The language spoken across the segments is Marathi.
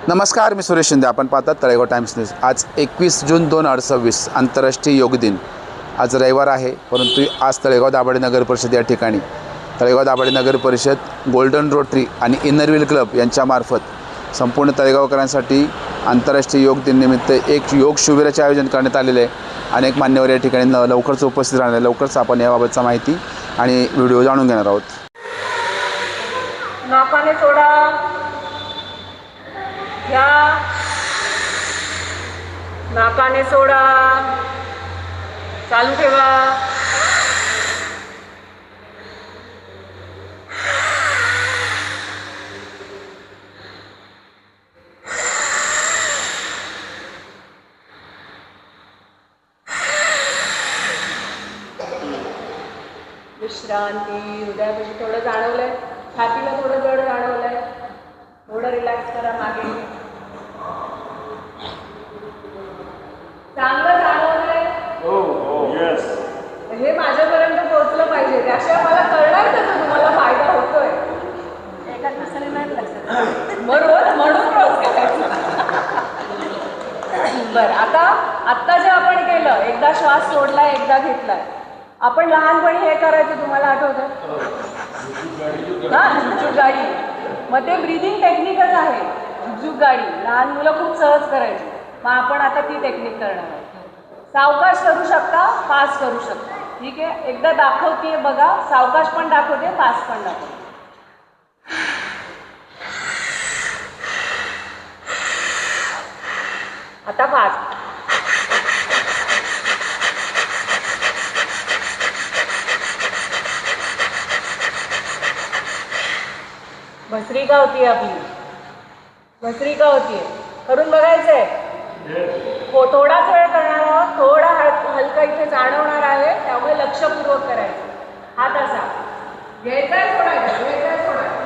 नमस्कार, मी सुरेश शिंदे. आपण पाहतात तळेगाव टाइम्स न्यूज. आज 21 जून 2026 आंतरराष्ट्रीय योग दिन. आज रविवार आहे, परंतु आज तळेगाव दाभाडे नगर परिषद या ठिकाणी तळेगाव दाभाडे नगर परिषद गोल्डन रोटरी आणि इनरव्हील क्लब यांच्यामार्फत संपूर्ण तळेगावकरांसाठी आंतरराष्ट्रीय योग दिनानिमित्त एक योग शिबिराचे आयोजन करण्यात आलेले आहे. अनेक मान्यवर या ठिकाणी लवकरच उपस्थित राहणार आहे. लवकरच आपण याबाबतचा माहिती आणि व्हिडिओ जाणून घेणार आहोत. नाकाने सोडा, घ्या, नाकाने सोडा, चालू ठेवा. विश्रांती. हृदयापाशी थोडं जाणवलंय, छातीला थोडं जड जाणवलंय, थोडं रिलॅक्स करा. मागे चांगलं जाणवलंय. हे माझ्यापर्यंत पोहोचलं पाहिजे, त्याशिवाय मला कळणार कसं तुम्हाला फायदा होतोय. एका दिवसाने नाही लक्षात, म्हणून रोज करायचं. बरं, आत्ता जे आपण केलं, एकदा श्वास सोडलाय, एकदा घेतलाय. आपण लहानपणी हे करायचं, तुम्हाला आठवतं? हां, झुकझुक गाडी. मग ते ब्रीदिंग टेक्निकच आहे. झुकझुक गाडी लहान मुलं खूप सहज करायची. मग आपण आता ती टेक्निक करणार आहोत. सावकाश करू शकता, फास्ट करू शकता. ठीक आहे, एकदा दाखवते बघा. सावकाश पण दाखवते, फास्ट पण दाखवते. आता फास्ट. भस्त्रिका होती आपली. भस्त्रिका होतीये. करून बघायचंय. हो, थोडाच वेळ करणार आहोत. थोडा हलका इथे जाणवणार आहे, त्यामुळे लक्षपूर्वक करायचं. हात असा घ्यायचा, सोडायचा, घ्यायचा, सोडायचा.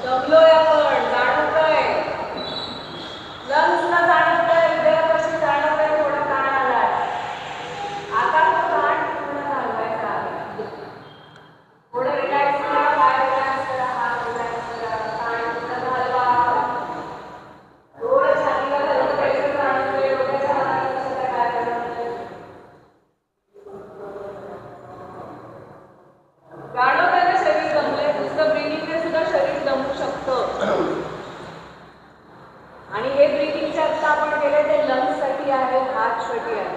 दमलोय आपण, जाणवतंय. लंग्सला जाणवतंय, हृदयापाशी जाणवतंय, थोडा ताण आलाय. आता तो ताण पूर्ण घालवायचा आहे. थोडं रिलॅक्स करा, पाय रिलॅक्स करा, हात रिलॅक्स करा, ताण पूर्ण घालवा. थोडं छातीला थोडं प्रेशर जाणवतंय, डोक्याच्या हाताला सुद्धा काय जाणवतंय. जाणवतंय ना शरीर दमलंय. नुसतं ब्रीदिंगने सुद्धा शरीर दमू शकतं. आणि हे ब्रीदिंगच्या आत्ता आपण केले ते लंग्ससाठी आहे, हार्टसाठी आहे.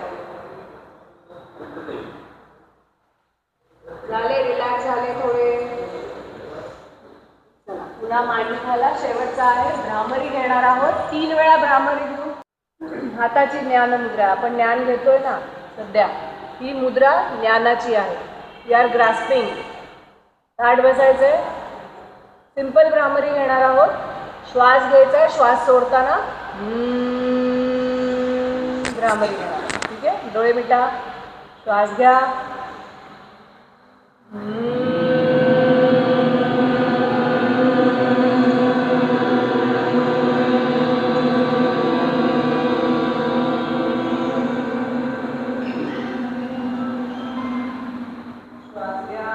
झाले, रिलॅक्स झाले थोडे. चला, पुन्हा मांडी घाला. शेवटचा आहे भ्रामरी घेणार आहोत. 3 वेळा भ्रामरी घेऊन हाताची ज्ञान मुद्रा. आपण ज्ञान घेतोय ना सध्या, ही मुद्रा ज्ञानाची आहे. We are grasping. ताट बसायचंय. सिंपल भ्रामरी घेणार आहोत. श्वास घ्यायचा आहे, श्वास सोडताना भ्रामरी घेणार. ठीक आहे, डोळे मिटा, श्वास घ्या. श्वास घ्या.